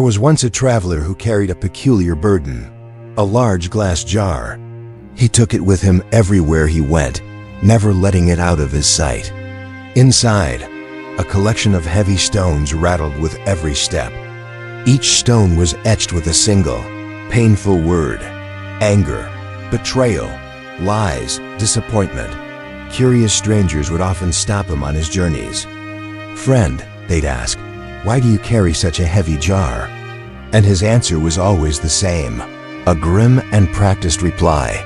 There was once a traveler who carried a peculiar burden, a large glass jar. He took it with him everywhere he went, never letting it out of his sight. Inside, a collection of heavy stones rattled with every step. Each stone was etched with a single, painful word: anger, betrayal, lies, disappointment. Curious strangers would often stop him on his journeys. "Friend," they'd ask, "why do you carry such a heavy jar?" And his answer was always the same, a grim and practiced reply: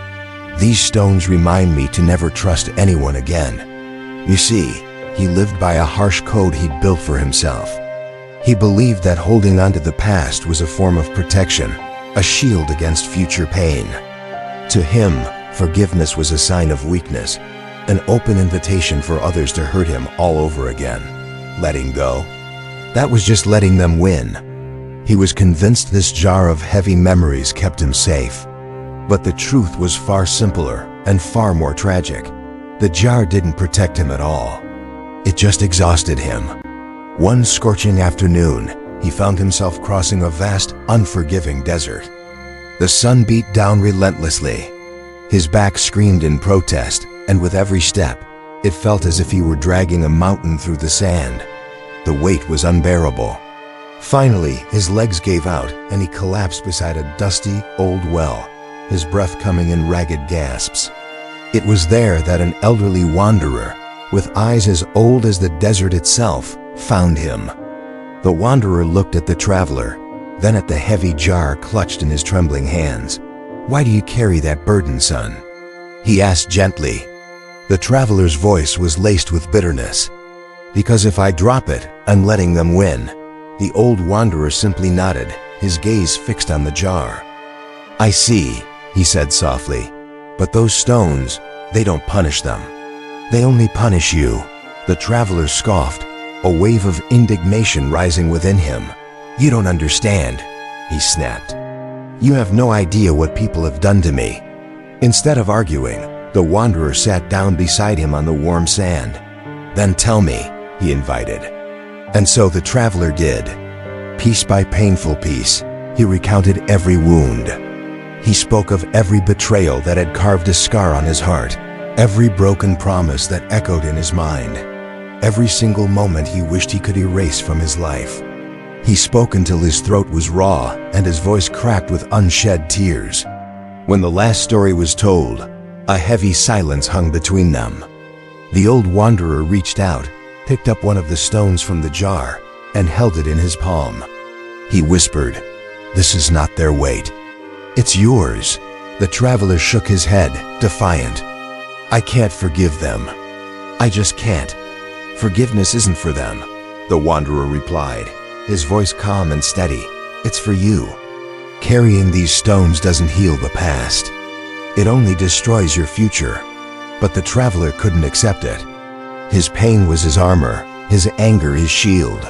"These stones remind me to never trust anyone again." You see, he lived by a harsh code he'd built for himself. He believed that holding on to the past was a form of protection, a shield against future pain. To him, forgiveness was a sign of weakness, an open invitation for others to hurt him all over again. Letting go, that was just letting them win. He was convinced this jar of heavy memories kept him safe. But the truth was far simpler and far more tragic. The jar didn't protect him at all. It just exhausted him. One scorching afternoon, he found himself crossing a vast, unforgiving desert. The sun beat down relentlessly. His back screamed in protest, and with every step, it felt as if he were dragging a mountain through the sand. The weight was unbearable. Finally, his legs gave out, and he collapsed beside a dusty, old well, his breath coming in ragged gasps. It was there that an elderly wanderer, with eyes as old as the desert itself, found him. The wanderer looked at the traveler, then at the heavy jar clutched in his trembling hands. "Why do you carry that burden, son?" he asked gently. The traveler's voice was laced with bitterness. "Because if I drop it, I'm letting them win." The old wanderer simply nodded, his gaze fixed on the jar. "I see," he said softly, "but those stones, they don't punish them. They only punish you." The traveler scoffed, a wave of indignation rising within him. "You don't understand," he snapped. "You have no idea what people have done to me." Instead of arguing, the wanderer sat down beside him on the warm sand. "Then tell me," he invited. And so the traveler did. Piece by painful piece, he recounted every wound. He spoke of every betrayal that had carved a scar on his heart, every broken promise that echoed in his mind, every single moment he wished he could erase from his life. He spoke until his throat was raw and his voice cracked with unshed tears. When the last story was told, a heavy silence hung between them. The old wanderer reached out, picked up one of the stones from the jar, and held it in his palm. He whispered, "This is not their weight. It's yours." The traveler shook his head, defiant. "I can't forgive them. I just can't. Forgiveness isn't for them," the wanderer replied, his voice calm and steady. "It's for you. Carrying these stones doesn't heal the past. It only destroys your future." But the traveler couldn't accept it. His pain was his armor, his anger his shield.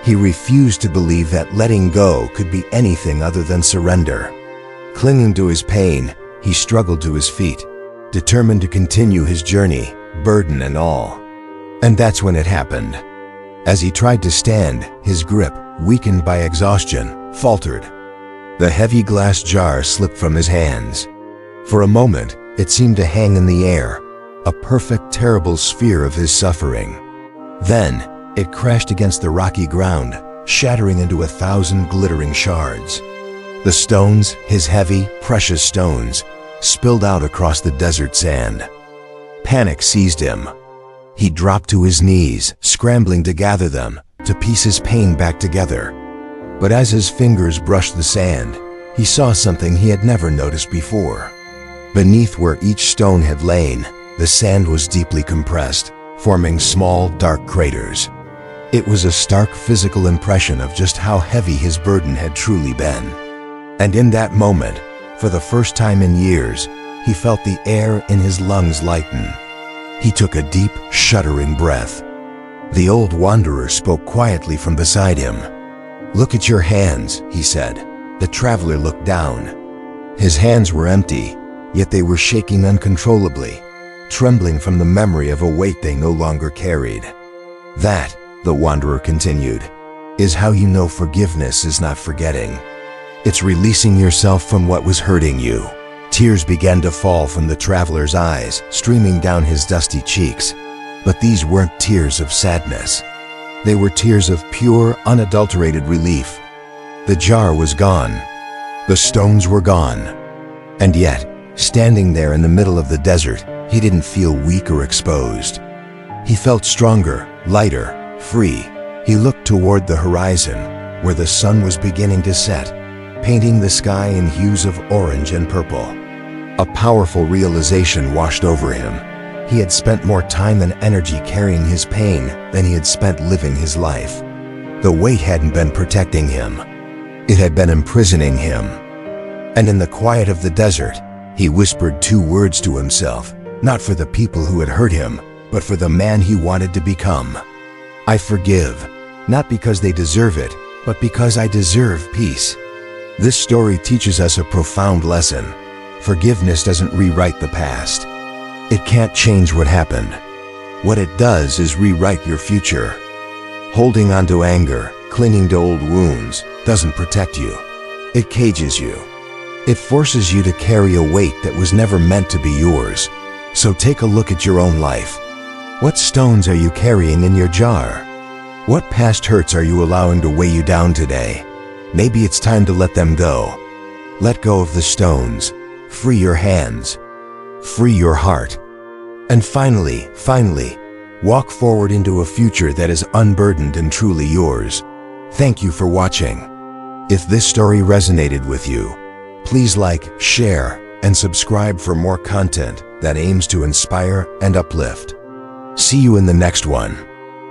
He refused to believe that letting go could be anything other than surrender. Clinging to his pain, he struggled to his feet, determined to continue his journey, burden and all. And that's when it happened. As he tried to stand, his grip, weakened by exhaustion, faltered. The heavy glass jar slipped from his hands. For a moment, it seemed to hang in the air, a perfect, terrible sphere of his suffering. Then, it crashed against the rocky ground, shattering into 1,000 glittering shards. The stones, his heavy, precious stones, spilled out across the desert sand. Panic seized him. He dropped to his knees, scrambling to gather them, to piece his pain back together. But as his fingers brushed the sand, he saw something he had never noticed before. Beneath where each stone had lain, the sand was deeply compressed, forming small, dark craters. It was a stark physical impression of just how heavy his burden had truly been. And in that moment, for the first time in years, he felt the air in his lungs lighten. He took a deep, shuddering breath. The old wanderer spoke quietly from beside him. "Look at your hands," he said. The traveler looked down. His hands were empty, yet they were shaking uncontrollably, trembling from the memory of a weight they no longer carried. "That," the wanderer continued, is how you know forgiveness is not forgetting. It's releasing yourself from what was hurting you. Tears began to fall from the traveler's eyes, streaming down his dusty cheeks. But these weren't tears of sadness. They were tears of pure, unadulterated relief. The jar was gone. The stones were gone. And yet, standing there in the middle of the desert, he didn't feel weak or exposed. He felt stronger, lighter, free. He looked toward the horizon, where the sun was beginning to set, painting the sky in hues of orange and purple. A powerful realization washed over him. He had spent more time and energy carrying his pain than he had spent living his life. The weight hadn't been protecting him. It had been imprisoning him. And in the quiet of the desert, he whispered 2 words to himself, not for the people who had hurt him, but for the man he wanted to become. I forgive, not because they deserve it, but because I deserve peace. This story teaches us a profound lesson. Forgiveness doesn't rewrite the past. It can't change what happened. What it does is rewrite your future. Holding on to anger, clinging to old wounds, doesn't protect you. It cages you. It forces you to carry a weight that was never meant to be yours. So take a look at your own life. What stones are you carrying in your jar? What past hurts are you allowing to weigh you down today? Maybe it's time to let them go. Let go of the stones. Free your hands. Free your heart. And finally, walk forward into a future that is unburdened and truly yours. Thank you for watching. If this story resonated with you, please like, share, and subscribe for more content that aims to inspire and uplift. See you in the next one.